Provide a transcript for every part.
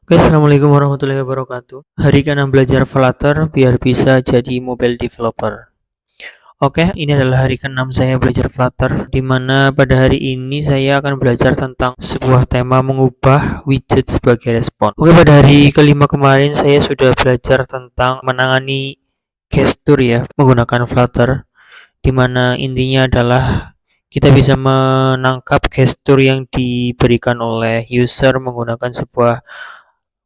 Oke, assalamualaikum warahmatullahi wabarakatuh. Hari ke-6 belajar Flutter biar bisa jadi mobile developer. Oke, ini adalah hari ke-6 saya belajar Flutter, di mana pada hari ini saya akan belajar tentang sebuah tema mengubah widget sebagai respon. Oke, pada hari kelima kemarin saya sudah belajar tentang menangani gestur ya menggunakan Flutter, di mana intinya adalah kita bisa menangkap gestur yang diberikan oleh user menggunakan sebuah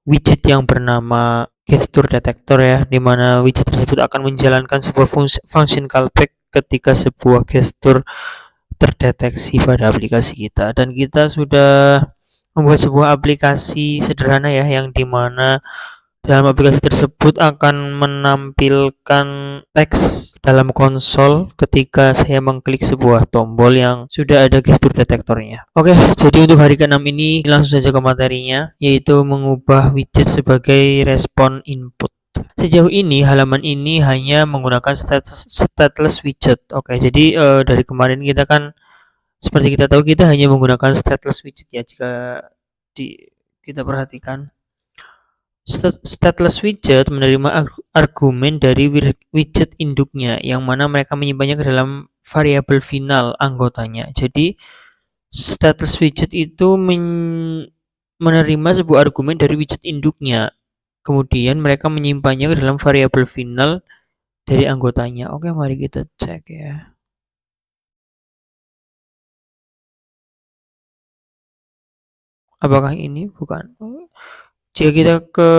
widget yang bernama gestur detektor ya, di mana widget tersebut akan menjalankan sebuah function callback ketika sebuah gestur terdeteksi pada aplikasi kita. Dan kita sudah membuat sebuah aplikasi sederhana ya, yang dimana dalam aplikasi tersebut akan menampilkan teks dalam konsol ketika saya mengklik sebuah tombol yang sudah ada gestur detektornya. Oke, jadi untuk hari ke-6 ini langsung saja ke materinya, yaitu mengubah widget sebagai respon input. Sejauh ini halaman ini hanya menggunakan stateless widget. Oke, jadi dari kemarin kita kan seperti kita tahu kita hanya menggunakan stateless widget ya, jika kita perhatikan. Stateless widget menerima argumen dari widget induknya, yang mana mereka menyimpannya ke dalam variabel final anggotanya. Jadi, stateless widget itu menerima sebuah argumen dari widget induknya. Kemudian mereka menyimpannya ke dalam variabel final dari anggotanya. Oke, mari kita cek ya. Apakah ini? Bukan. Jika kita ke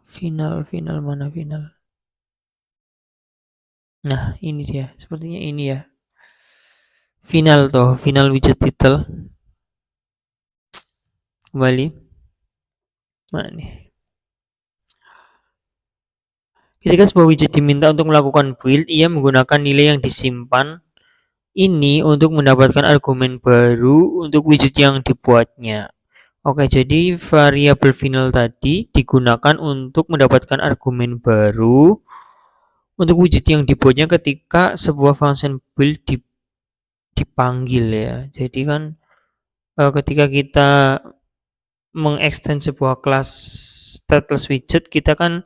final mana final? Nah, ini dia. Sepertinya ini ya. Final widget title. Kembali. Mana nih? Ketika sebuah widget diminta untuk melakukan build, ia menggunakan nilai yang disimpan ini untuk mendapatkan argumen baru untuk widget yang dibuatnya. Oke, jadi variabel final tadi digunakan untuk mendapatkan argumen baru untuk widget yang dibuatnya ketika sebuah function build dipanggil ya. Jadi kan ketika kita mengextend sebuah kelas stateless widget, kita kan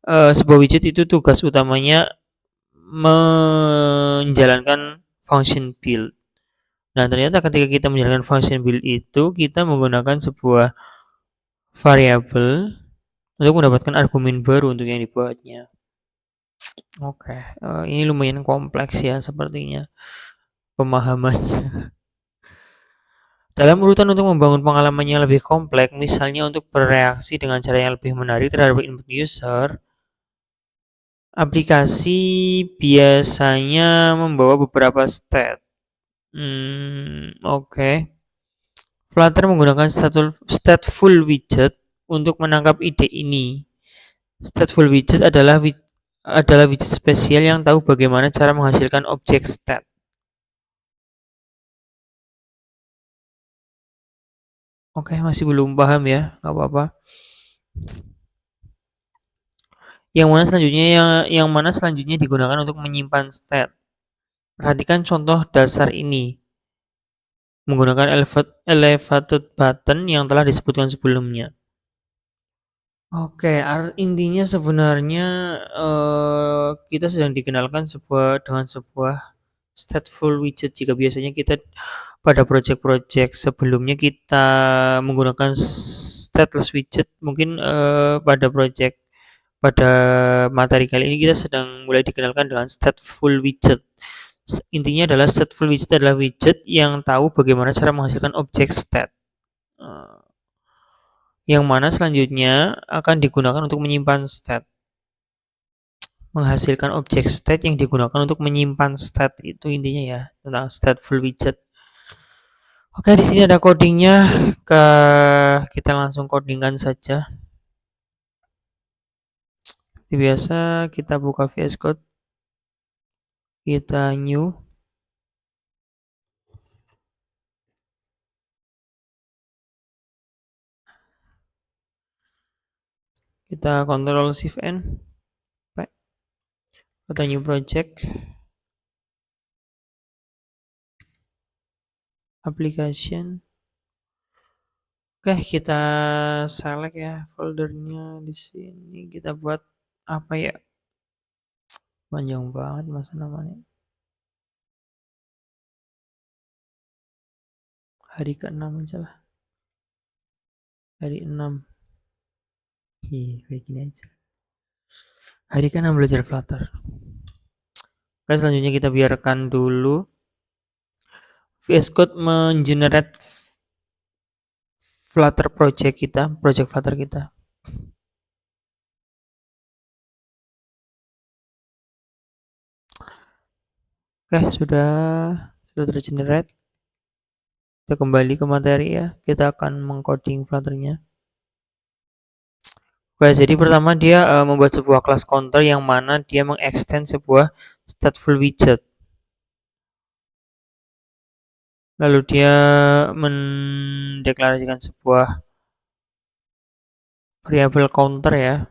sebuah widget itu tugas utamanya menjalankan function build. Nah, ternyata ketika kita menjalankan function build itu, kita menggunakan sebuah variabel untuk mendapatkan argumen baru untuk yang dibuatnya. Oke, ini lumayan kompleks ya sepertinya pemahamannya. Dalam urutan untuk membangun pengalaman yang lebih kompleks, misalnya untuk bereaksi dengan cara yang lebih menarik terhadap input user, aplikasi biasanya membawa beberapa state. Oke. Flutter menggunakan stateful widget untuk menangkap ide ini. Stateful widget adalah widget spesial yang tahu bagaimana cara menghasilkan objek state. Oke, masih belum paham ya, nggak apa-apa. Yang mana selanjutnya digunakan untuk menyimpan state. Perhatikan contoh dasar ini menggunakan elevated button yang telah disebutkan sebelumnya. Oke, intinya sebenarnya kita sedang dikenalkan dengan sebuah stateful widget. Jika biasanya kita pada project-project sebelumnya kita menggunakan stateless widget, mungkin pada materi kali ini kita sedang mulai dikenalkan dengan stateful widget. Intinya adalah stateful widget adalah widget yang tahu bagaimana cara menghasilkan objek state, yang mana selanjutnya akan digunakan untuk menyimpan state. Menghasilkan objek state yang digunakan untuk menyimpan state, itu intinya ya tentang stateful widget. Oke, di sini ada codingnya. Kita langsung codingkan saja. Seperti biasa kita buka VS Code, kita new, kita Ctrl Shift N, kita new project, application, Oke, kita select ya foldernya di sini. Kita buat apa ya? Panjang banget masa namanya. Hari ke-6 aja lah. Hari 6. Kayak gini aja. Hari ke-6 belajar Flutter. Oke, selanjutnya kita biarkan dulu VS Code mengenerate Flutter project Flutter kita. Oke, sudah tergenerate. Kita kembali ke materi ya. Kita akan mengcoding Flutter-nya. Oke, jadi pertama dia membuat sebuah kelas counter yang mana dia mengextend sebuah stateful widget. Lalu dia mendeklarasikan sebuah variabel counter ya.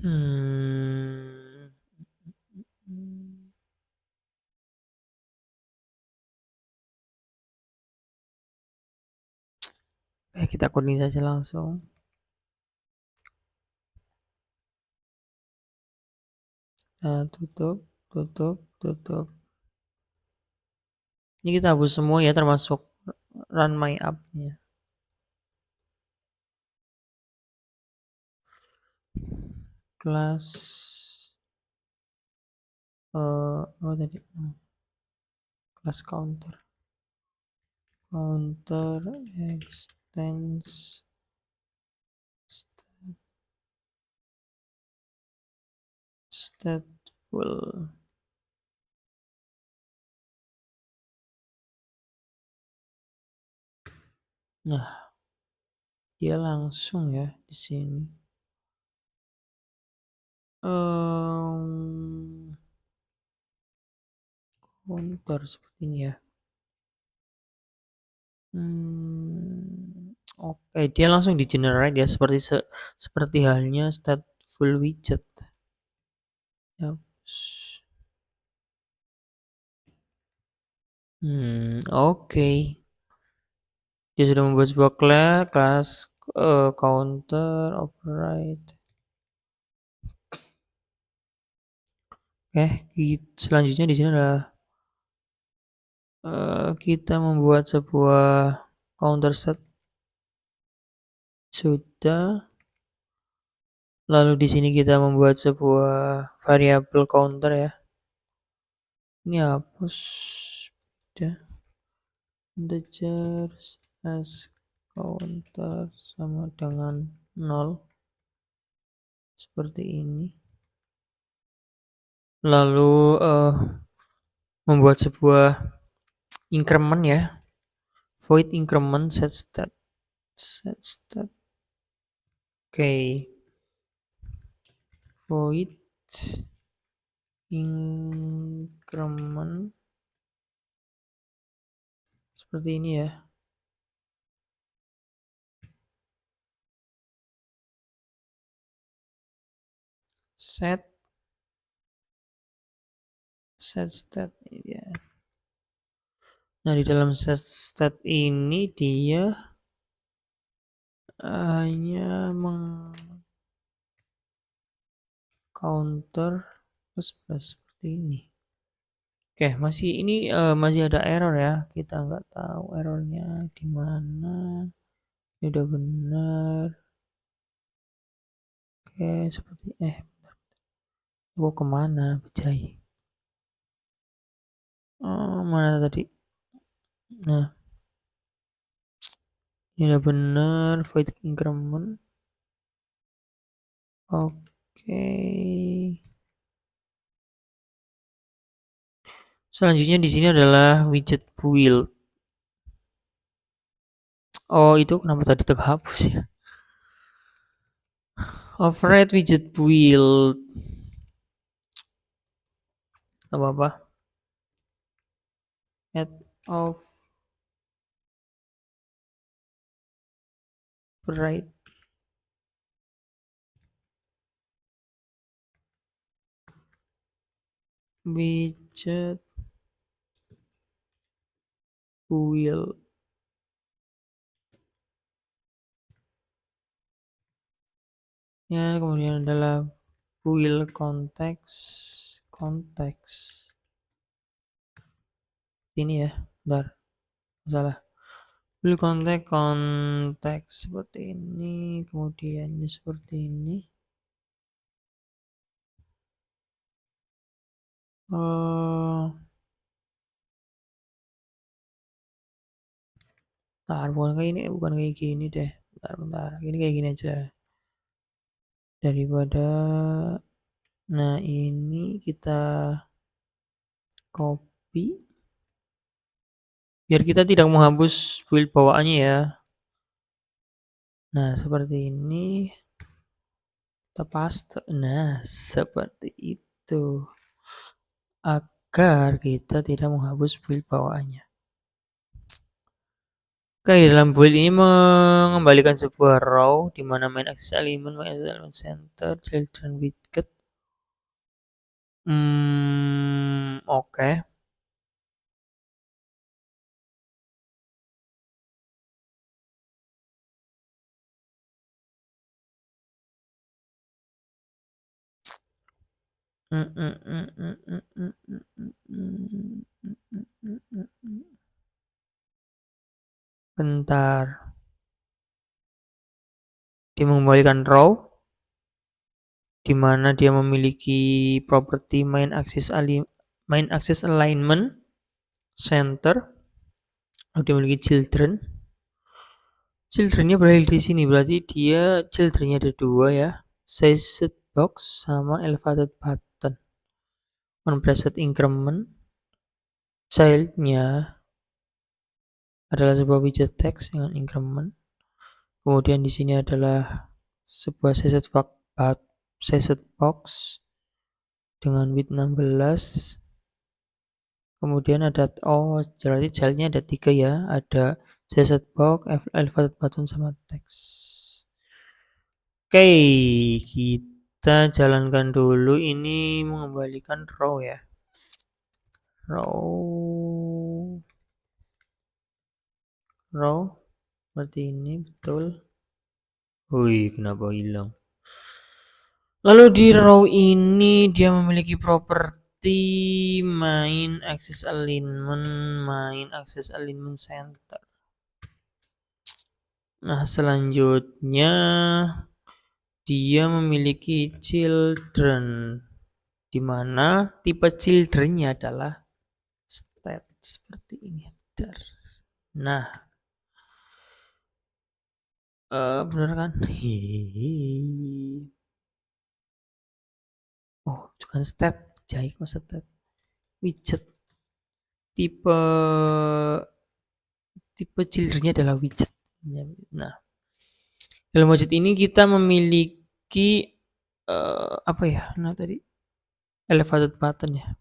Hmm. Kita coding saja langsung. Nah, tutup. Ini kita hapus semua ya, termasuk run my app-nya. Kelas oh tadi kelas counter extends stateful. Nah, dia langsung ya di sini. Counter seperti ini ya. Oke, dia langsung di generate ya seperti halnya stateful widget. Ya. Oke. Dia sudah membuat sebuah kelas counter override. Selanjutnya di sini adalah kita membuat sebuah counter set. Sudah. Lalu di sini kita membuat sebuah variabel counter ya. Ini hapus. Sudah. Integer as counter sama dengan 0. Seperti ini. Lalu membuat sebuah increment ya. Void increment set stat. Oke. Void increment seperti ini ya. Set stat ya. Nah, di dalam set stat ini dia hanya counter plus seperti ini. Oke, masih ada error ya. Kita nggak tahu errornya di mana. Ini udah benar. Oke, seperti bentar. Kemana, Bejai? Mana tadi? Nah, ini udah benar void increment. Oke. Selanjutnya di sini adalah widget build. Oh, itu kenapa tadi terhapus ya? Override widget build. Apa-apa. Add of right, widget wheel. Ya, kemudian adalah wheel konteks ini ya, bentar, salah. Wheel konteks seperti ini, kemudian ini seperti ini. Bukan kayak gini deh. Bentar. Ini kayak gini aja. Daripada, nah ini kita copy. Biar kita tidak menghapus build bawaannya ya. Nah, seperti ini. Kita paste. Nah, seperti itu. Agar kita tidak menghapus build bawaannya. Oke, dalam build ini mengembalikan sebuah row di mana main axis element, main axis element center, children widget. Oke. Bentar. Dia mengembalikan row di mana dia memiliki properti main axis alignment center. Dia memiliki childrennya berada di sini, berarti dia childrennya ada dua ya, sized box sama elevated button. On preset increment, childnya adalah sebuah widget text dengan increment. Kemudian di sini adalah sebuah sized box dengan width 16. Kemudian ada, berarti childnya ada 3 ya, ada sized box, elevated button sama text. Oke, kita jalankan dulu. Ini mengembalikan row ya. Row seperti ini, betul. Wih, kenapa hilang? Lalu di row ini dia memiliki properti main axis alignment center. Nah, selanjutnya dia memiliki children, di mana tipe childrennya adalah stat seperti ini. Nah, bener kan? Oh, bukan stat, jahit kok stat. Widget. Tipe childrennya adalah widget. Nah, dalam widget ini kita memiliki apa ya? Nah, tadi elevated button ya.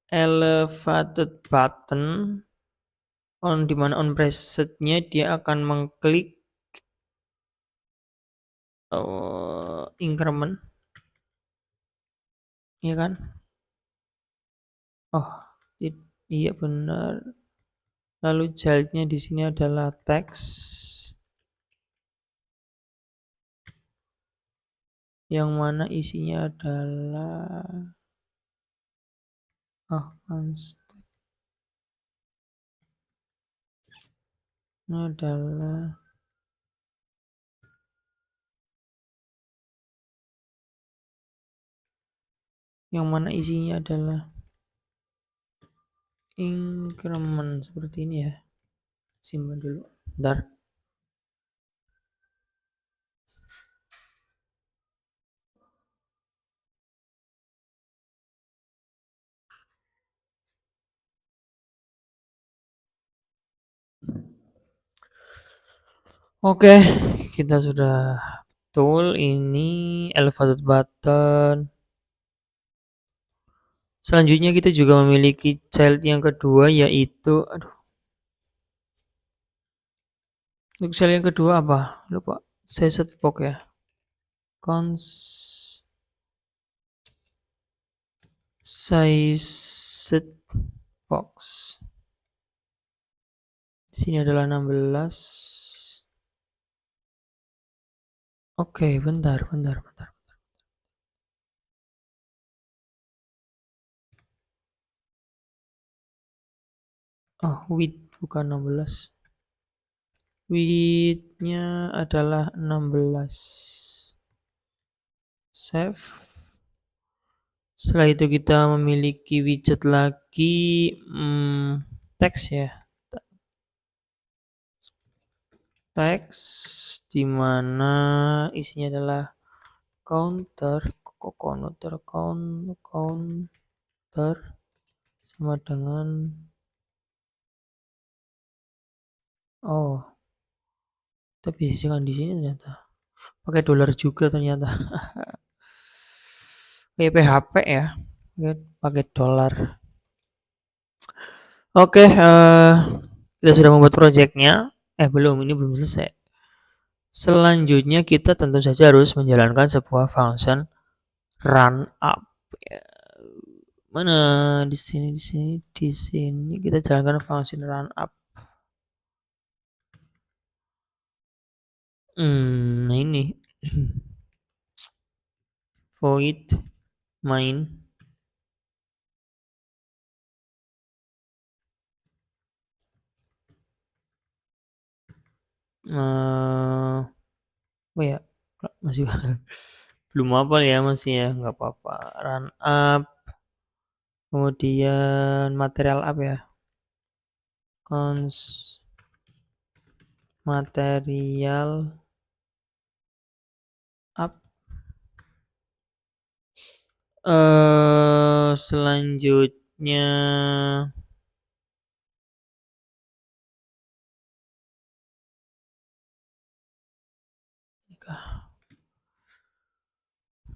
Elevated button di mana on presetnya dia akan mengklik increment, ya kan? Oh, iya benar. Lalu childnya di sini adalah text yang mana isinya adalah increment seperti ini ya. Simpan dulu. Bentar. Oke, kita sudah betul. Ini elevated button Selanjutnya kita juga memiliki child yang kedua, yaitu untuk child yang kedua apa? Lupa. Set box ya. Cons size box. Di sini adalah 16. Oke, bentar. Oh, width bukan 16. Width-nya adalah 16. Save. Setelah itu kita memiliki widget lagi, teks ya. Teks dimana isinya adalah counter sama dengan tapi jangan di sini ternyata pakai dolar juga ternyata. Kayak PHP ya, pakai dolar. Oke, kita sudah membuat projectnya. Ini belum selesai. Selanjutnya kita tentu saja harus menjalankan sebuah function run up. Mana di sini kita jalankan function run up. Nah ini void main ya masih belum apa ya, masih ya, nggak apa-apa. Run up, kemudian material up ya, cons material up. Selanjutnya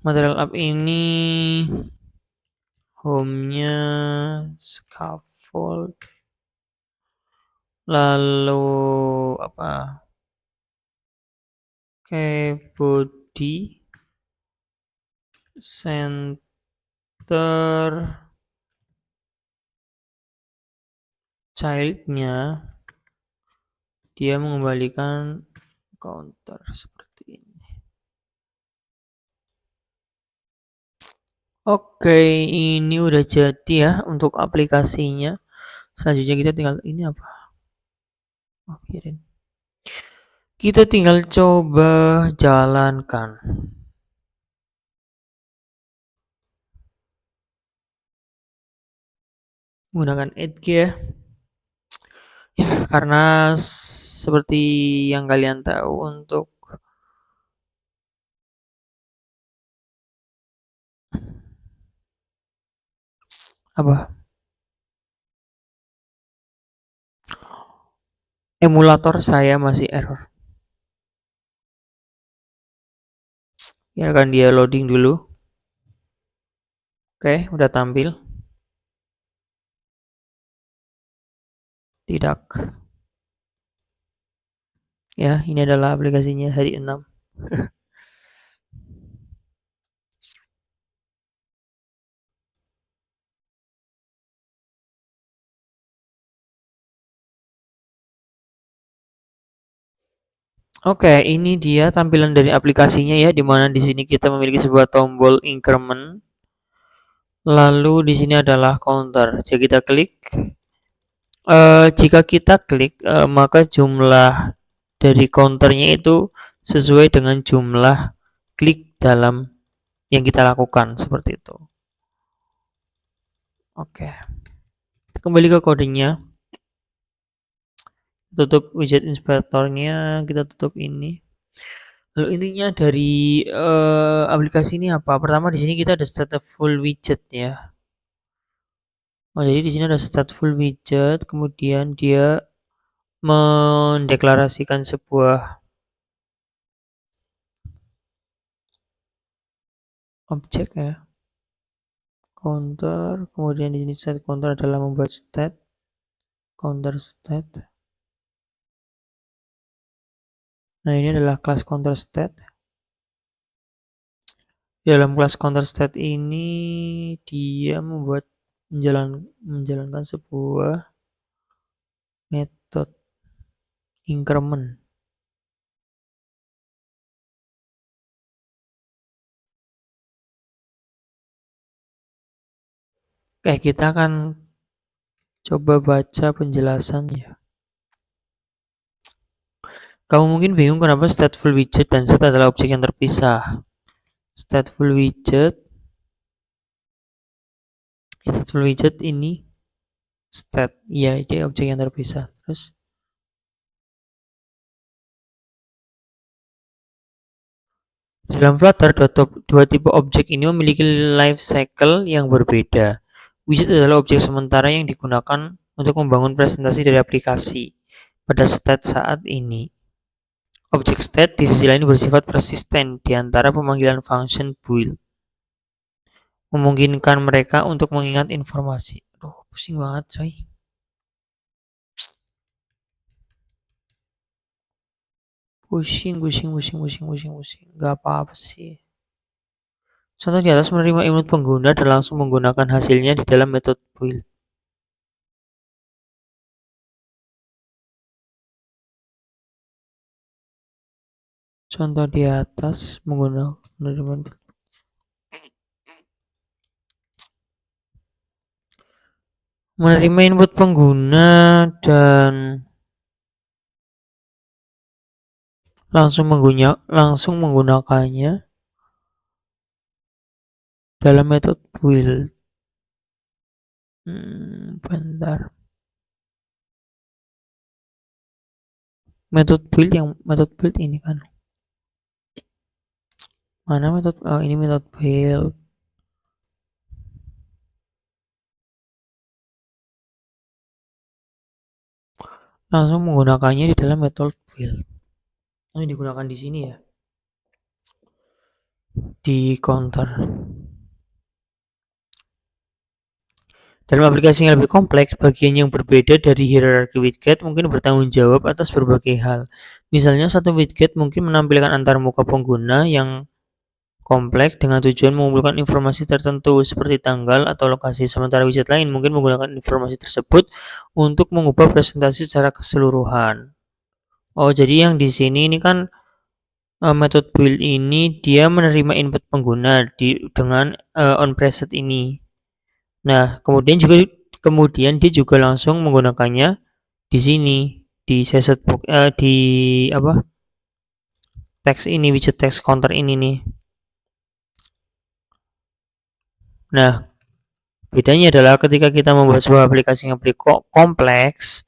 material up ini home-nya scaffold, lalu apa, body center, childnya dia mengembalikan counter seperti ini. Oke, ini udah jadi ya untuk aplikasinya. Selanjutnya kita tinggal ini apa? Biarin. Kita tinggal coba jalankan. Menggunakan Edge ya. Karena seperti yang kalian tahu, untuk emulator saya masih error. Biarkan dia loading dulu. Oke, udah tampil. Tidak. Ya, ini adalah aplikasinya hari 6. Oke, ini dia tampilan dari aplikasinya ya, dimana di sini kita memiliki sebuah tombol increment. Lalu di sini adalah counter. Jika kita klik, maka jumlah dari counternya itu sesuai dengan jumlah klik dalam yang kita lakukan, seperti itu. Oke, kembali ke kodenya. Tutup widget inspectornya, kita tutup ini. Lalu intinya dari aplikasi ini apa? Pertama, di sini kita ada stateful widget ya. Jadi di sini ada stateful widget, kemudian dia mendeklarasikan sebuah objek ya, counter, kemudian di sini set counter adalah membuat state, counter state. Nah, ini adalah kelas counter state. Di dalam kelas counter state ini dia menjalankan sebuah metode increment. Oke, kita akan coba baca penjelasannya. Kamu mungkin bingung kenapa stateful widget dan set adalah objek yang terpisah. Stateful widget ini state, ya dia objek yang terpisah. Terus dalam Flutter, dua tipe objek ini memiliki life cycle yang berbeda. Widget adalah objek sementara yang digunakan untuk membangun presentasi dari aplikasi pada state saat ini. Objek state di sisi lain bersifat persisten di antara pemanggilan function build, memungkinkan mereka untuk mengingat informasi. Aduh, pusing banget coy. Pusing. Gak apa-apa sih. Contoh di atas menerima input pengguna dan langsung menggunakan hasilnya di dalam metode build. Contoh di atas menerima input pengguna dan langsung menggunakannya dalam metode build. Bentar. Metode build ini kan. Mana metode? Oh, ini metode build. Langsung menggunakannya di dalam metode build. Ini digunakan di sini ya. Di counter. Dalam aplikasi yang lebih kompleks, bagian yang berbeda dari hierarki widget mungkin bertanggung jawab atas berbagai hal. Misalnya, satu widget mungkin menampilkan antar muka pengguna yang kompleks dengan tujuan mengumpulkan informasi tertentu seperti tanggal atau lokasi, sementara widget lain mungkin menggunakan informasi tersebut untuk mengubah presentasi secara keseluruhan. Oh, jadi yang di sini ini kan metode build ini dia menerima input pengguna dengan onPreset ini. Nah, kemudian dia juga langsung menggunakannya di sini di setbox di teks ini, widget text counter ini nih. Nah, bedanya adalah ketika kita membuat sebuah aplikasi yang lebih kompleks,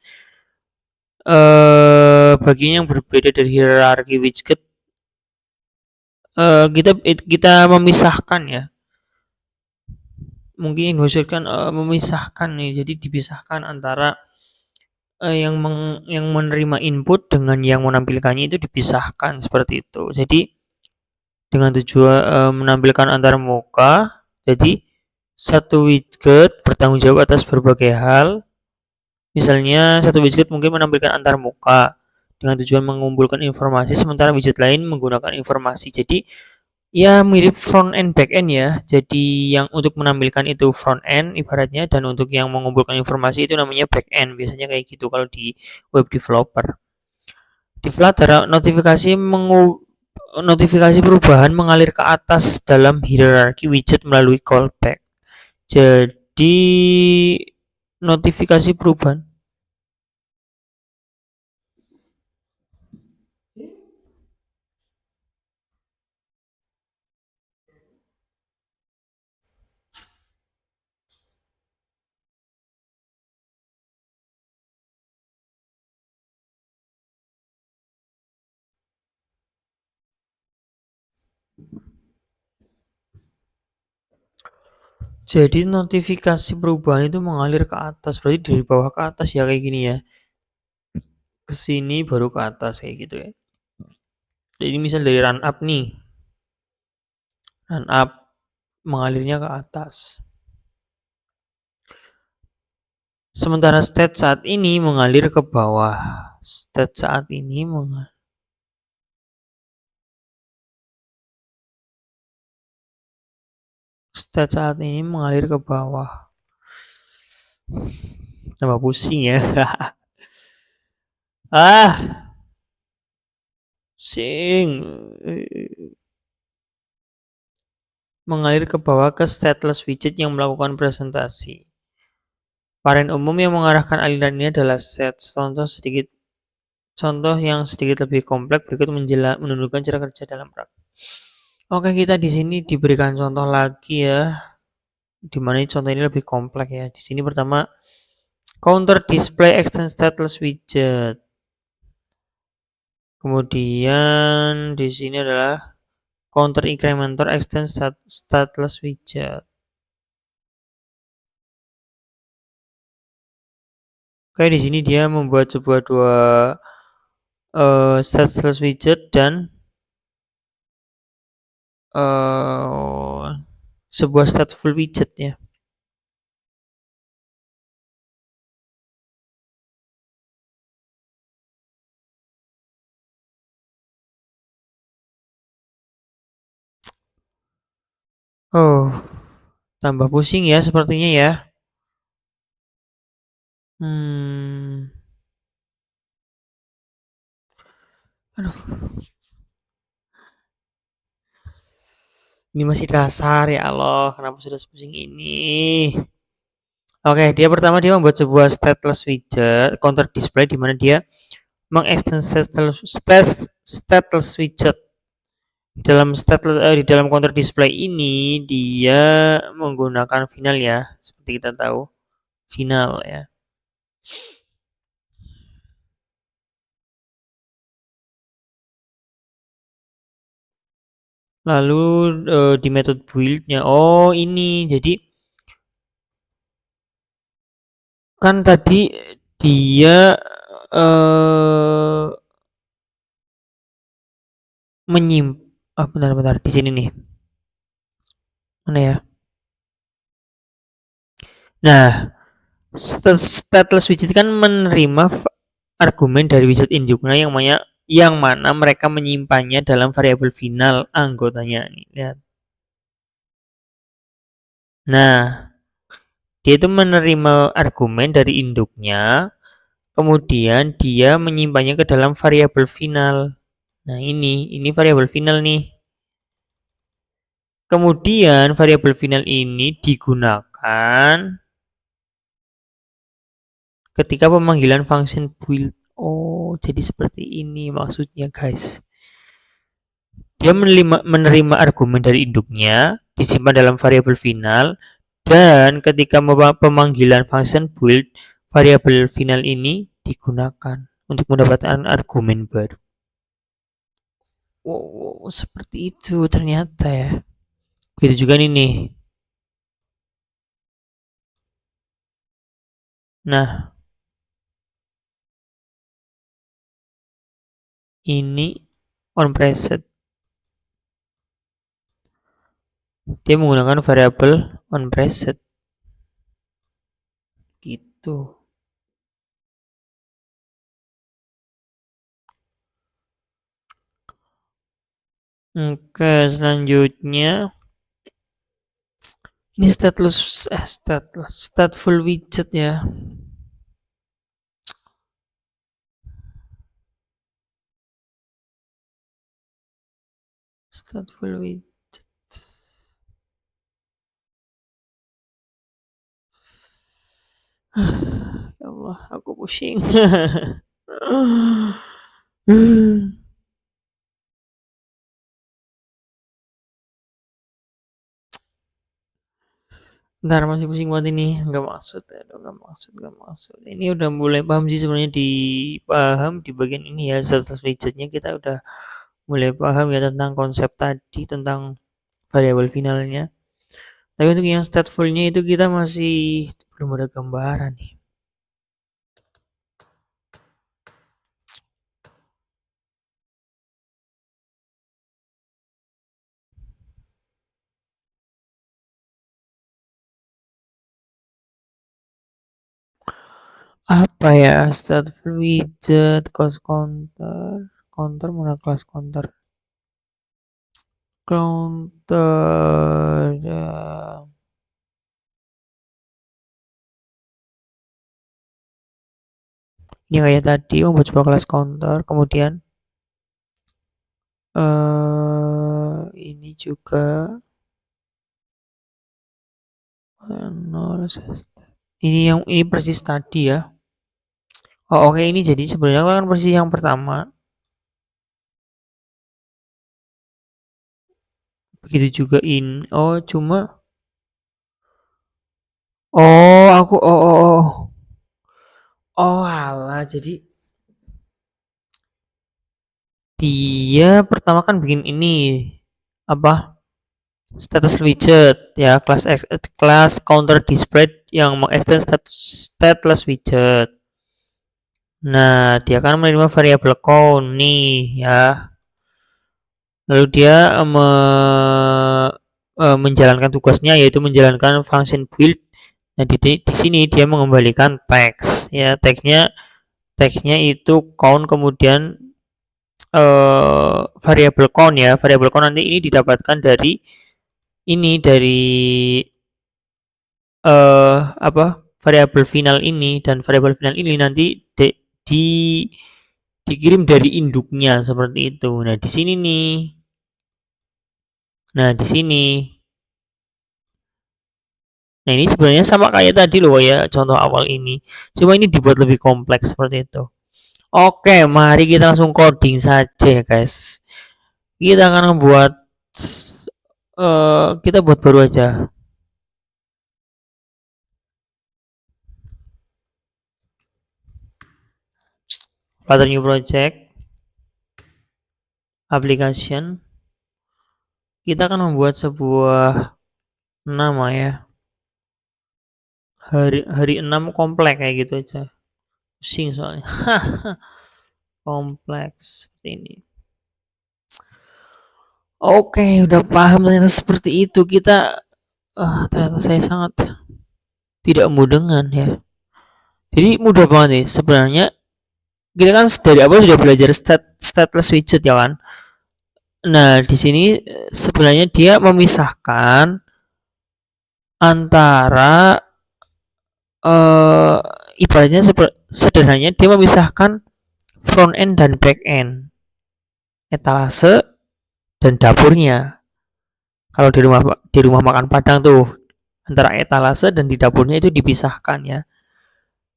bagian yang berbeda dari hierarki widget, kita memisahkan ya. Mungkin maksudkan memisahkan nih, jadi dipisahkan antara yang menerima input dengan yang menampilkannya itu dipisahkan seperti itu. Jadi dengan tujuan menampilkan antar muka, jadi satu widget bertanggung jawab atas berbagai hal. Misalnya satu widget mungkin menampilkan antar muka dengan tujuan mengumpulkan informasi, sementara widget lain menggunakan informasi. Jadi ya mirip front end back end ya. Jadi yang untuk menampilkan itu front end ibaratnya, dan untuk yang mengumpulkan informasi itu namanya back end. Biasanya kayak gitu kalau di web developer. Di Flutter, notifikasi perubahan mengalir ke atas dalam hierarki widget melalui callback. Jadi notifikasi perubahan Jadi notifikasi perubahan itu mengalir ke atas, berarti dari bawah ke atas ya kayak gini ya. Ke sini baru ke atas kayak gitu ya. Jadi misal dari run up nih. Run up mengalirnya ke atas. Sementara state saat ini mengalir ke bawah. State saat ini mengalir ke bawah. Tambah pusing ya. Ah, sing mengalir ke bawah ke stateless widget yang melakukan presentasi. Varian umum yang mengarahkan aliran ini adalah set. Contoh yang sedikit lebih kompleks berikut menunjukkan cara kerja dalam praktik. Oke, kita di sini diberikan contoh lagi ya, di mana contoh ini lebih kompleks ya. Di sini pertama counter display extend stateless widget. Kemudian di sini adalah counter incrementer extend stateless widget. Oke, di sini dia membuat sebuah dua stateless widget dan sebuah stateful widget ya. Oh, tambah pusing ya sepertinya ya. Hmm, aduh, ini masih dasar ya Allah, kenapa sudah sepusing ini? Oke, dia membuat sebuah stateless widget counter display di mana dia mengextend stateless widget di dalam counter display ini dia menggunakan final ya, seperti kita tahu final ya. Lalu di metode build-nya, oh ini jadi kan tadi dia menyimpan, bentar-bentar di sini nih, mana ya? Nah, stateless widget kan menerima argumen dari widget induknya yang mana mereka menyimpannya dalam variabel final anggotanya nih. Lihat. Nah, dia itu menerima argumen dari induknya, kemudian dia menyimpannya ke dalam variabel final. Nah, ini variabel final nih. Kemudian variabel final ini digunakan ketika pemanggilan function build. Oh, jadi seperti ini maksudnya, guys. Dia menerima argumen dari induknya, disimpan dalam variabel final, dan ketika pemanggilan function build, variabel final ini digunakan untuk mendapatkan argumen baru. Wow, seperti itu ternyata ya. Begitu juga nih. Nah, ini on preset. Dia menggunakan variabel on preset. Gitu. Oke, selanjutnya ini stateful widget ya. Stateful widget. Ya Allah, aku pusing. Ntar masih pusing banget ini, nggak maksud, aduh, nggak maksud. Ini udah mulai paham sih sebenarnya di bagian ini ya, status widgetnya kita udah mulai paham ya tentang konsep tadi tentang variabel finalnya. Tapi untuk yang statefulnya itu kita masih belum ada gambaran nih. Apa ya? Stateful widget, cost counter, counter mana kelas counter? Counter. Ini kayak tadi membuat sebuah kelas counter, kemudian ini juga nol. Ini yang ini persis tadi ya. Oh oke, ini jadi sebenarnya kan persis yang pertama. Begitu juga in. Oh cuma. Oh aku oh alah, jadi dia pertama kan bikin ini apa, status widget ya, kelas counter display yang mengextend stateless widget. Nah, dia kan menerima variabel count nih ya. Lalu dia menjalankan tugasnya, yaitu menjalankan function build. Nah, di sini dia mengembalikan teks ya. Teksnya itu count, kemudian variabel count ya. Variabel count nanti ini didapatkan dari apa, variabel final ini, dan variabel final ini nanti di dikirim dari induknya seperti itu. Nah, di sini nih. Nah, di sini. Nah, ini sebenarnya sama kayak tadi loh ya, contoh awal ini. Cuma ini dibuat lebih kompleks seperti itu. Oke, mari kita langsung coding saja ya, guys. Kita akan membuat kita buat baru aja. Flutter new project, application. Kita akan membuat sebuah nama ya. Hari 6 kompleks kayak gitu aja. Pusing soalnya. Kompleks seperti ini. Oke, udah paham ternyata seperti itu. Ternyata saya sangat tidak mudengan ya. Jadi mudah banget nih sebenarnya. Kita kan dari awal sudah belajar stateless widget ya kan. Nah, di sini sebenarnya dia memisahkan antara ibaratnya sederhananya dia memisahkan front end dan back end, etalase dan dapurnya. Kalau di rumah makan Padang tuh, antara etalase dan di dapurnya itu dipisahkan ya.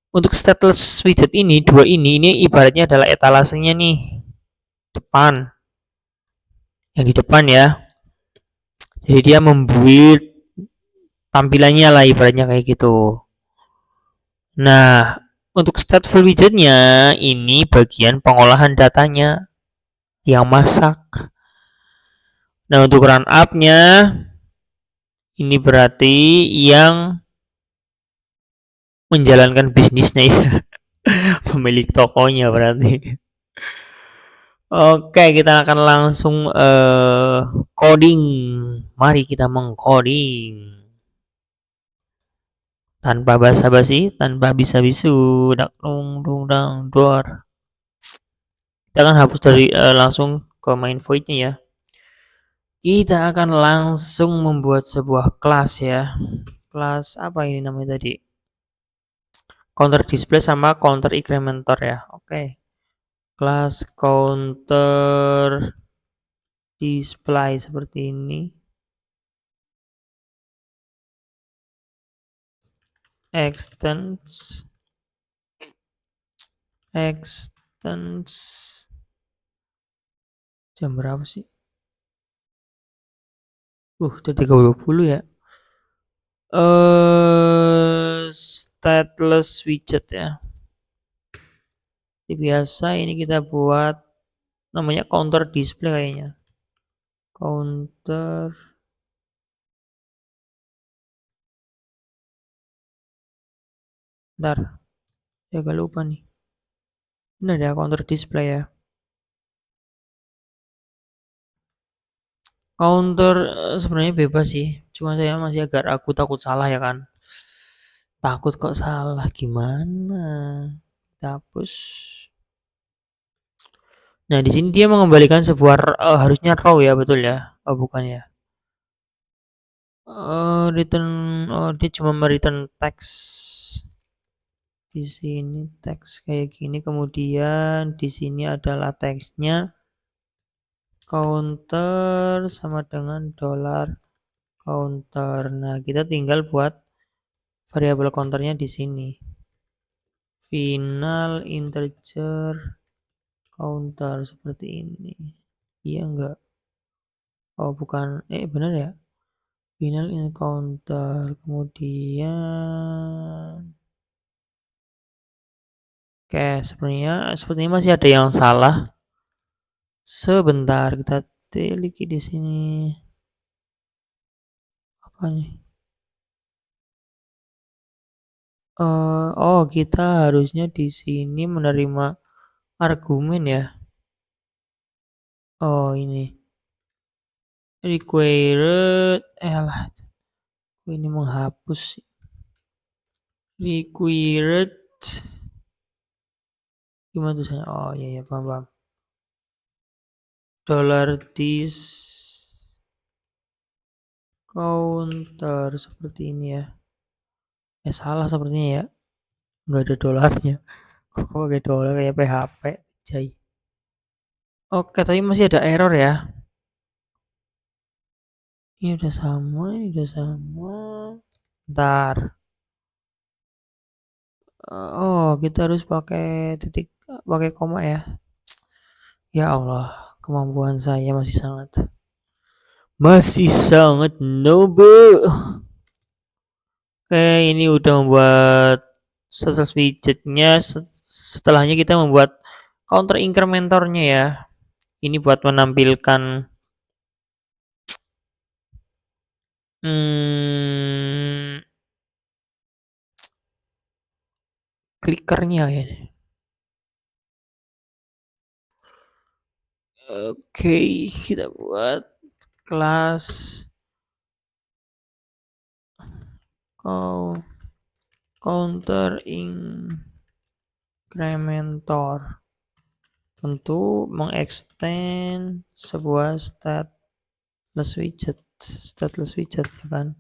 Untuk stateless widget ini, dua ini ibaratnya adalah etalasenya nih, depan. Yang di depan ya. Jadi dia membuat tampilannya lah ibaratnya kayak gitu. Nah, untuk stateful widgetnya ini bagian pengolahan datanya yang masak. Nah, untuk run up-nya ini berarti yang menjalankan bisnisnya ya. Pemilik tokonya berarti. Oke, kita akan langsung coding. Mari kita mengcoding. Tanpa basa-basi, tanpa bisa-bisu, dak dung dung dang dor. Kita akan hapus dari langsung ke main void-nya ya. Kita akan langsung membuat sebuah kelas ya. Kelas apa ini namanya tadi? Counter display sama counter incrementor ya. Oke. Kelas counter display seperti ini. Extends jam berapa sih? Udah 3:20 ya. Stateless widget ya. Seperti biasa ini kita buat namanya counter display kayaknya. Counter Bentar, ya agak lupa nih. Ini ada counter display ya. Counter sebenarnya bebas sih. Cuma saya masih agak ragu, takut salah ya kan. Takut kok salah, gimana? Kita hapus. Nah, di sini dia mengembalikan sebuah harusnya raw ya, betul ya? Oh, bukan ya. Return, oh dia cuma return teks. Di sini teks kayak gini, kemudian di sini adalah teksnya counter sama dengan dollar counter. Nah, kita tinggal buat variabel counternya di sini. Final integer counter seperti ini. Iya enggak? Oh, bukan. Benar ya? Final encounter. Kemudian oke, sepertinya masih ada yang salah. Sebentar, kita teliti di sini. Apa nih? Oh, kita harusnya di sini menerima argumen ya. Oh, ini required. Lah, ini menghapus. Required. Gimana tulisannya? Oh, iya ya, paham, paham. Dollar this counter seperti ini ya. Salah sepertinya ya. Nggak ada dolarnya. Kok pakai dolar kayak PHP, Jai. Oke, tapi masih ada error ya. Ini udah sama, ini udah sama. Ntar. Oh, kita harus pakai titik, pakai koma ya. Ya Allah, kemampuan saya masih sangat noble. Oke, ini udah membuat status widgetnya. Setelahnya kita membuat counter incrementornya ya. Ini buat menampilkan clickernya ya. Oke, kita buat kelas counter incrementor. Tentu mengextend sebuah stateless widget ya kan.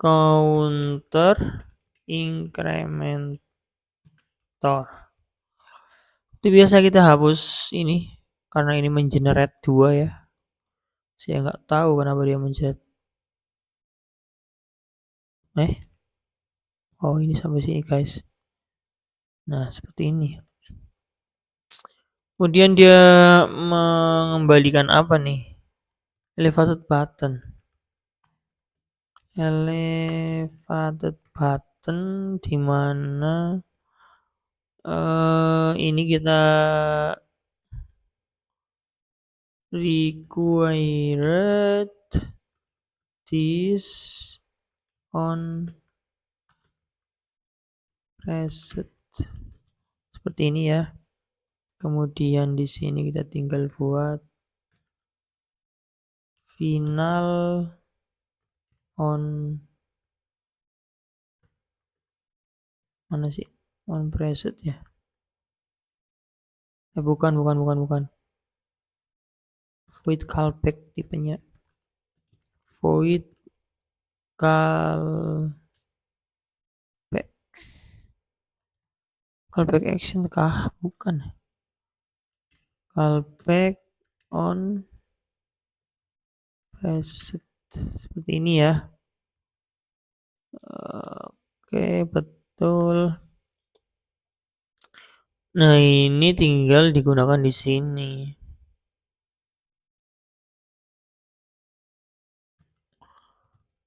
Counter incrementor. Itu biasa kita hapus ini karena ini mengenerate 2 ya. Saya nggak tahu kenapa dia mengenerate. Oh, ini sampai sini guys. Nah, seperti ini. Kemudian dia mengembalikan apa nih? Elevated button. Elevated button di mana ini kita required this on preset seperti ini ya. Kemudian di sini kita tinggal buat final on mana sih? On preset ya. Bukan. Void callback tipenya. Void callback action kah? Bukan. Callback on preset seperti ini ya. Oke, betul. Nah, ini tinggal digunakan di sini.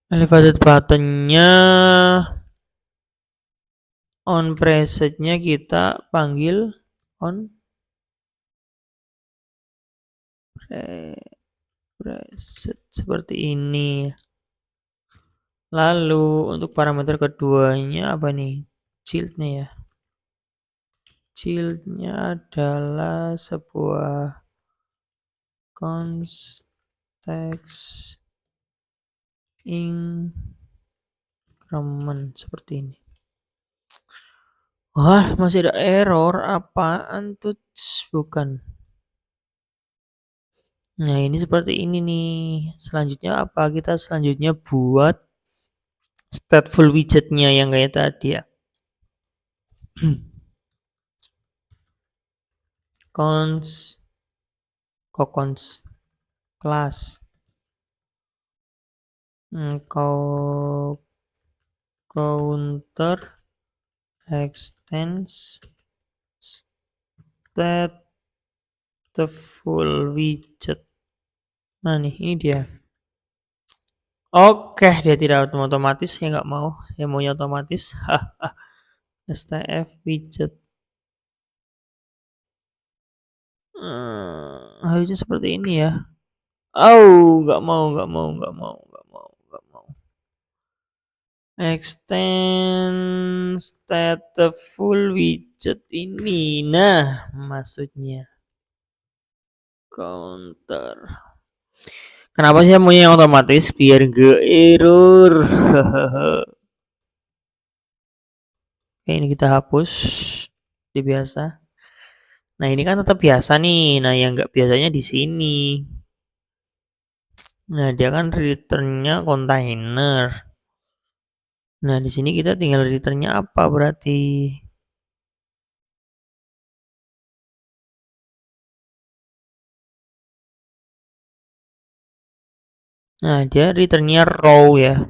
Elevated buttonnya on presetnya kita panggil on preset seperti ini. Lalu untuk parameter keduanya apa nih? Childnya ya. Childnya adalah sebuah context incrementor increment seperti ini. Wah, masih ada error. Apaan tuh? Bukan. Nah, ini seperti ini nih. Selanjutnya apa? Kita selanjutnya buat stateful widgetnya yang kayak tadi ya. Cons class counter extends stateful widget. Nah nih, ini dia. Oke, dia tidak otomatis. Saya nggak mau. Saya maunya otomatis. stf widget. Harusnya seperti ini ya. Oh, nggak mau, nggak mau, nggak mau, nggak mau, nggak mau. Extend stateful widget ini. Nah, maksudnya counter. Kenapa sih mau yang otomatis biar gak error? Oke, ini kita hapus di biasa. Nah, ini kan tetap biasa nih. Nah, yang nggak biasanya di sini. Nah, dia kan returnnya kontainer. Nah, di sini kita tinggal returnnya apa berarti? Nah, dia returnnya row ya.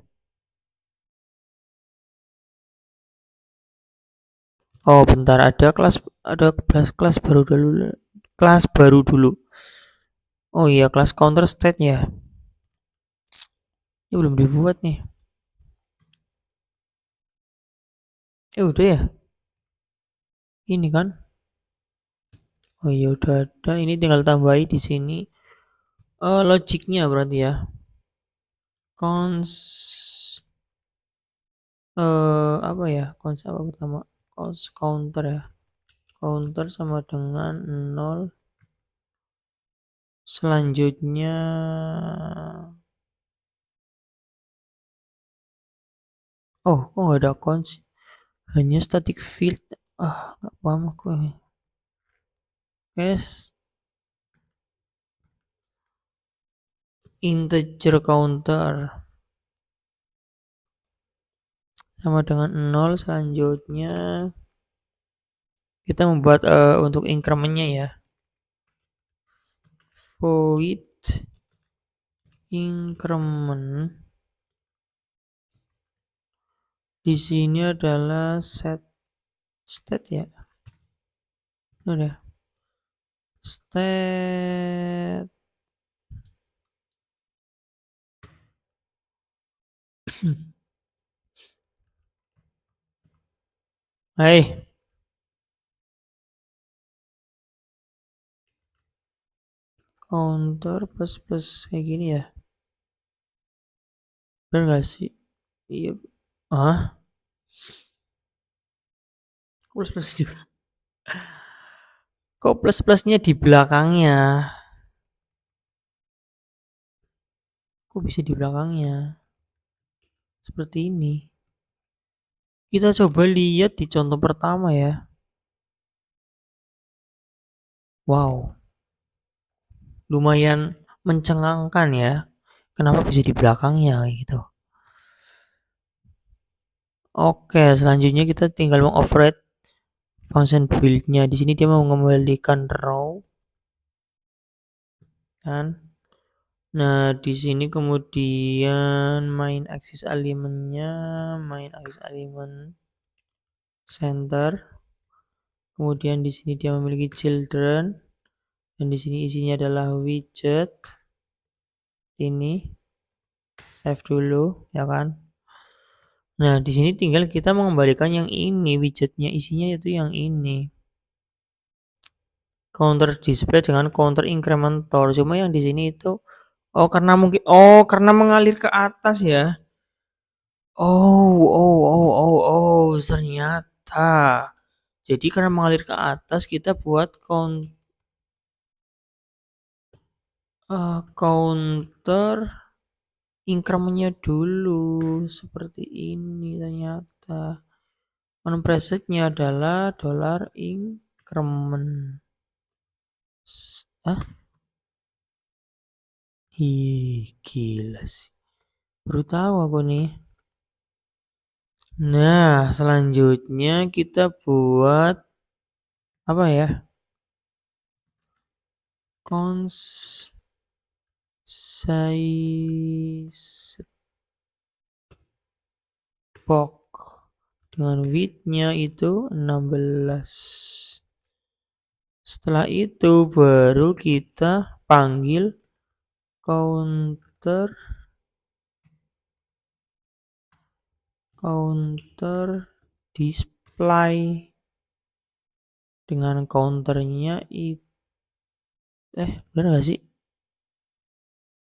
Oh, bentar, ada kelas baru dulu. Kelas baru dulu. Oh iya, kelas counter state ya. Ini belum dibuat nih. Udah ya. Ini kan. Oh iya udah ada. Ini tinggal tambahi di sini. Logiknya berarti ya. Cons apa ya? Cons apa pertama? Cons counter ya. Counter sama dengan 0. Selanjutnya oh, kok nggak ada cons? Hanya static field. Nggak paham aku. Guys, integer counter sama dengan 0. Selanjutnya kita membuat untuk incrementnya ya, void increment di sini adalah set state ya, udah state hai counter plus plus kayak gini ya, bener gak sih? Iya. Plus plus di kok plus plusnya di belakangnya, kok bisa di belakangnya seperti ini? Kita coba lihat di contoh pertama ya. Wow, lumayan mencengangkan ya. Kenapa bisa di belakangnya gitu? Oke, selanjutnya kita tinggal mengoverride function build-nya. Di sini dia mau mengembalikan row kan. Nah, di sini kemudian main axis elementnya, main axis element center. Kemudian di sini dia memiliki children dan di sini isinya adalah widget. Ini save dulu ya kan. Nah, di sini tinggal kita mengembalikan yang ini, widgetnya isinya itu yang ini. Counter display dengan counter incrementor. Cuma yang di sini itu karena mengalir ke atas ya. Ternyata. Jadi karena mengalir ke atas kita buat counter increment-nya dulu. Seperti ini ternyata. Unpresetnya adalah dollar increment. Hah? Ih, gila sih. Baru tahu aku nih. Nah, selanjutnya kita buat apa ya? Size box dengan width-nya itu 16. Setelah itu baru kita panggil counter display dengan counternya itu bener gak sih?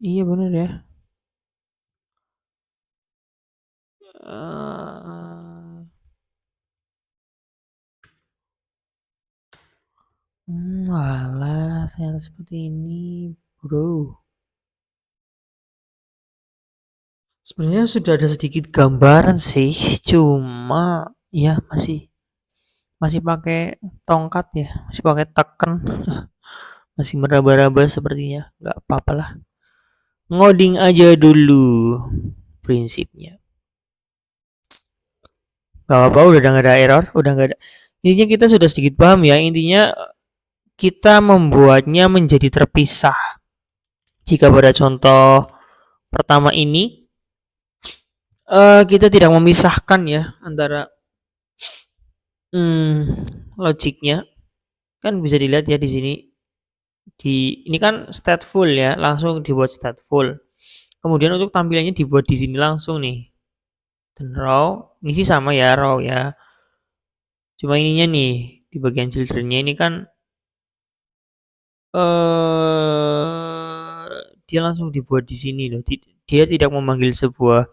Iya bener ya. Walah, ternyata seperti ini, bro. Sebenarnya sudah ada sedikit gambaran sih, cuma ya masih pakai tongkat ya, masih pakai teken, masih meraba-raba sepertinya. Nggak apa-apa lah. Ngoding aja dulu prinsipnya. Gak apa-apa, udah nggak ada error, udah nggak ada. Intinya kita sudah sedikit paham ya. Intinya kita membuatnya menjadi terpisah. Jika pada contoh pertama ini kita tidak memisahkan ya antara logiknya, kan bisa dilihat ya di sini. Ini kan stateful ya, langsung dibuat stateful. Kemudian untuk tampilannya dibuat di sini langsung nih. Dan row, ini sih sama ya row ya. Cuma ininya nih di bagian childrennya ini kan dia langsung dibuat di sini loh. Dia tidak memanggil sebuah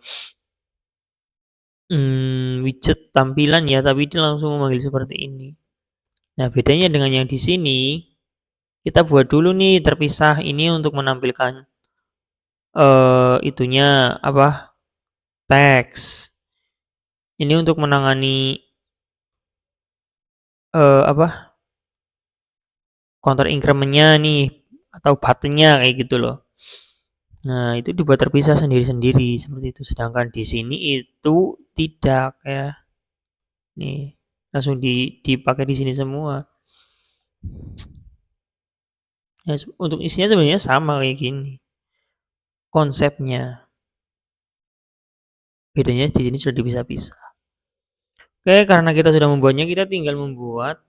widget tampilan ya, tapi dia langsung memanggil seperti ini. Nah, bedanya dengan yang di sini, kita buat dulu nih terpisah ini untuk menampilkan itunya apa? Teks. Ini untuk menangani apa? Counter increment-nya nih atau button-nya kayak gitu loh. Nah, itu dibuat terpisah sendiri-sendiri seperti itu. Sedangkan di sini itu tidak ya. Nih, langsung dipakai di sini semua. Ya, untuk isinya sebenarnya sama kayak gini. Konsepnya. Bedanya di sini sudah dipisah-pisah. Oke, karena kita sudah membuatnya, kita tinggal membuat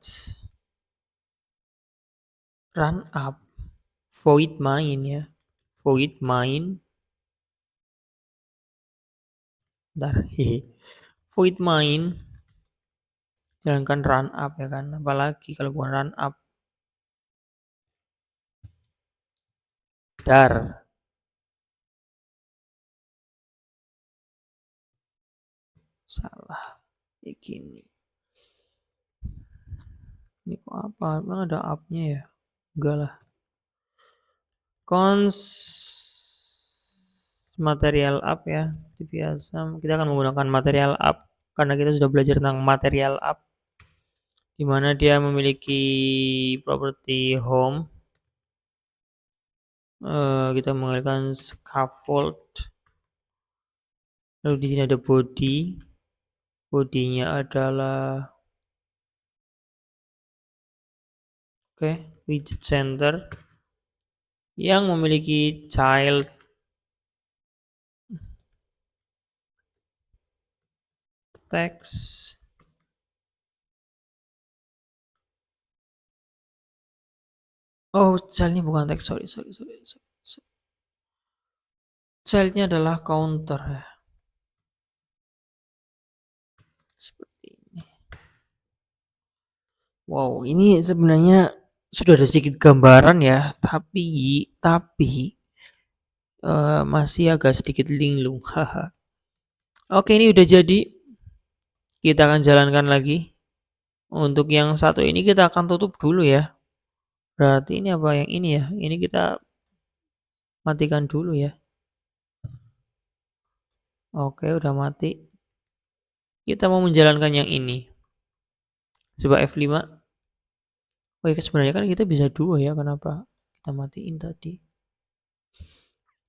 run up void main ya. Void main. Bentar, void main. Jalankan run up ya kan. Apalagi kalau bukan run up. Dar. Salah. Kayak gini. Ini kok apa? Emang ada up-nya ya? Enggak lah. Material up ya. Seperti biasa. Kita akan menggunakan material up. Karena kita sudah belajar tentang material up. Di mana dia memiliki properti home. Kita menggunakan scaffold. Lalu di sini ada body. Bodinya adalah widget center yang memiliki child text. Oh, childnya bukan teks, sorry. Childnya adalah counter ya. Seperti ini. Wow, ini sebenarnya sudah ada sedikit gambaran ya, tapi masih agak sedikit linglung. Haha. Oke, ini udah jadi. Kita akan jalankan lagi. Untuk yang satu ini kita akan tutup dulu ya. Berarti ini apa yang ini ya? Ini kita matikan dulu ya. Oke, udah mati. Kita mau menjalankan yang ini. Coba F5. Oh ya, sebenarnya kan kita bisa 2 ya, kenapa kita matiin tadi?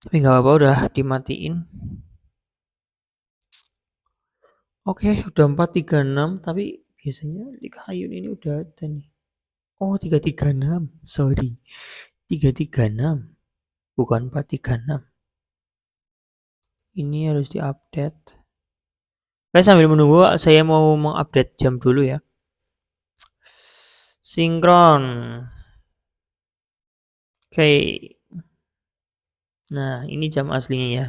Tapi nggak apa-apa, udah dimatiin. Oke, udah 436, tapi biasanya di Hayun ini udah ada nih. Oh, 336. Sorry. 336. Bukan 436. Ini harus diupdate. Oke, sambil menunggu saya mau mengupdate jam dulu ya. Sinkron. Oke. Nah, ini jam aslinya ya.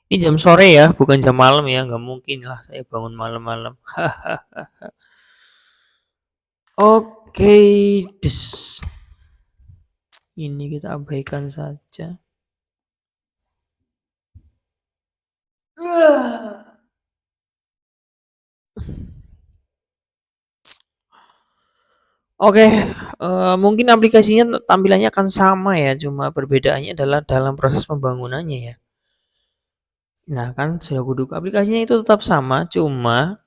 Ini jam sore ya, bukan jam malam ya. Nggak mungkin lah saya bangun malam-malam. Oke, des. Ini kita abaikan saja. Oke, mungkin aplikasinya tampilannya akan sama ya, cuma perbedaannya adalah dalam proses pembangunannya ya. Nah, kan sudah kuduk aplikasinya itu tetap sama, cuma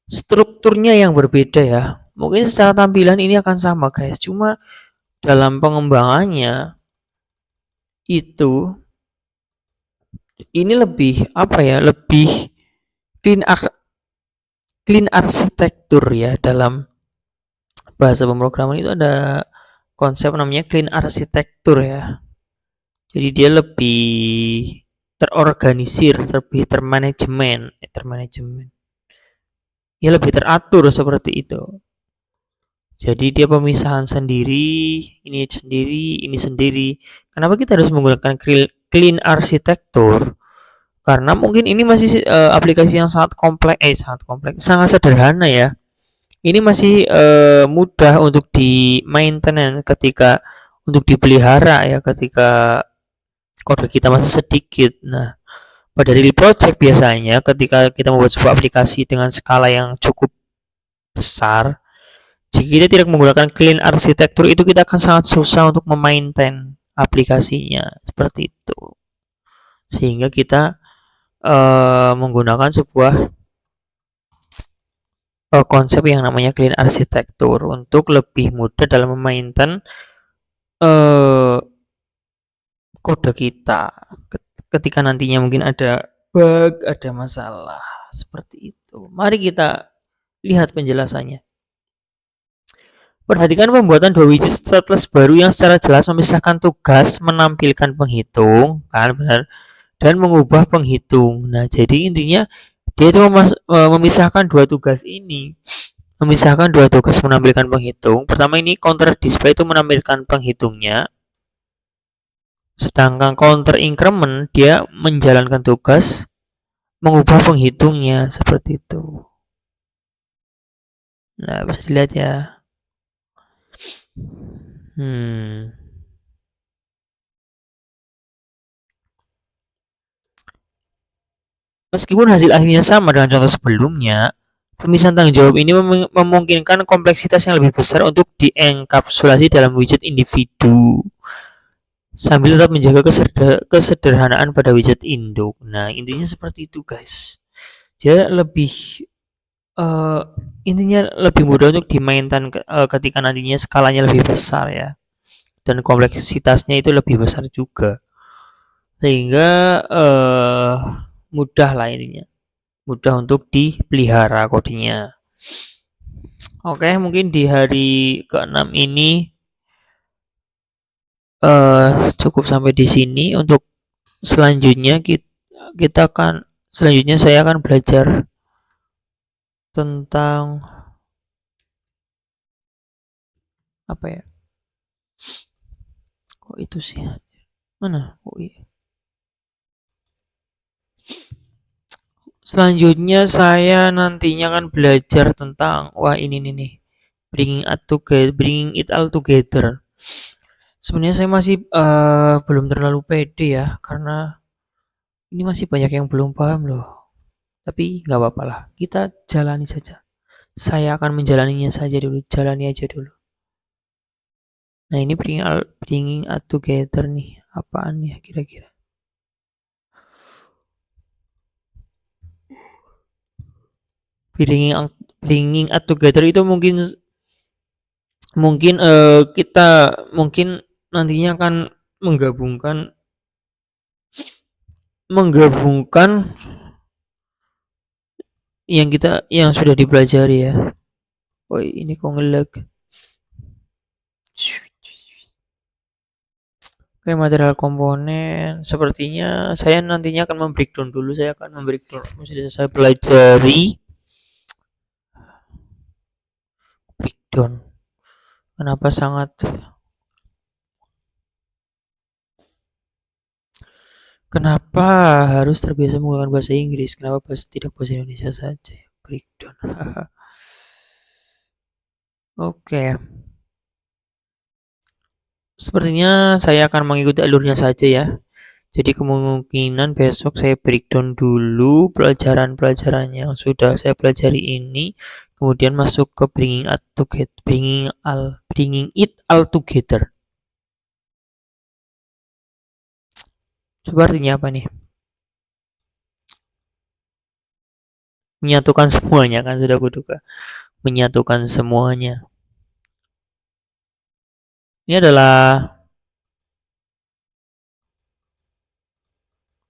strukturnya yang berbeda ya. Mungkin secara tampilan ini akan sama guys, cuma dalam pengembangannya itu ini lebih apa ya, lebih clean clean arsitektur ya. Dalam bahasa pemrograman itu ada konsep namanya clean arsitektur ya. Jadi dia lebih terorganisir, lebih termanajemen. Ya lebih teratur seperti itu. Jadi dia pemisahan sendiri, ini sendiri. Kenapa kita harus menggunakan clean arsitektur? Karena mungkin ini masih aplikasi yang sangat kompleks, sangat sederhana ya. Ini masih mudah untuk di maintenance ketika untuk dipelihara ya, ketika kode kita masih sedikit. Nah, pada daily project biasanya ketika kita membuat sebuah aplikasi dengan skala yang cukup besar, jika kita tidak menggunakan clean arsitektur itu kita akan sangat susah untuk memaintain aplikasinya seperti itu. Sehingga kita menggunakan sebuah konsep yang namanya clean arsitektur untuk lebih mudah dalam memaintain kode kita ketika nantinya mungkin ada bug, ada masalah seperti itu. Mari kita lihat penjelasannya. Perhatikan pembuatan dua widget stateless baru yang secara jelas memisahkan tugas menampilkan penghitung, kan benar, dan mengubah penghitung. Nah, jadi intinya dia itu memisahkan dua tugas ini. Memisahkan dua tugas menampilkan penghitung. Pertama ini counter display itu menampilkan penghitungnya. Sedangkan counter increment dia menjalankan tugas mengubah penghitungnya seperti itu. Nah, bisa dilihat ya. Meskipun hasil akhirnya sama dengan contoh sebelumnya, pemisahan tanggung jawab ini memungkinkan kompleksitas yang lebih besar untuk dienkapsulasi dalam widget individu sambil tetap menjaga kesederhanaan pada widget induk. Nah, intinya seperti itu guys. Dia lebih intinya lebih mudah untuk dimainkan ketika nantinya skalanya lebih besar ya, dan kompleksitasnya itu lebih besar juga, sehingga mudah lah intinya, mudah untuk dipelihara kodenya. Oke, mungkin di hari ke-6 ini cukup sampai di sini. Untuk selanjutnya selanjutnya saya akan belajar tentang apa ya? Oh itu sih. Mana? Oh iya. Selanjutnya saya nantinya akan belajar tentang ini nih. Bringing it all together. Sebenarnya saya masih belum terlalu pede ya, karena ini masih banyak yang belum paham loh. Tapi nggak apa-apa lah, kita jalani saja. Saya akan menjalaninya saja dulu, jalani aja dulu. Nah ini bringing it together nih, apaan ya kira-kira? bringing us together itu mungkin mungkin kita mungkin nantinya akan menggabungkan menggabungkan yang sudah dipelajari ya. Oh ini kok ngelag. Oke, material komponen sepertinya saya nantinya akan membreakdown dulu. Saya akan membreakdown sudah saya pelajari breakdown. Kenapa harus terbiasa menggunakan bahasa Inggris? Kenapa tidak bahasa Indonesia saja? Breakdown. Oke. Sepertinya saya akan mengikuti alurnya saja ya. Jadi kemungkinan besok saya breakdown dulu pelajaran-pelajaran yang sudah saya pelajari ini, kemudian masuk ke bringing it all together. Coba artinya apa nih? Menyatukan semuanya kan sudah kuduga. Menyatukan semuanya. Ini adalah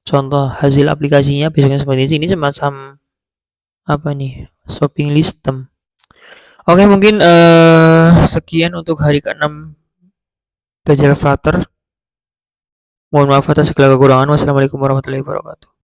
contoh hasil aplikasinya besoknya seperti ini. Ini semacam apa nih? Shopping system. Oke, mungkin sekian untuk hari ke-6 belajar Flutter. Mohon maaf atas segala kekurangan. Wassalamualaikum warahmatullahi wabarakatuh.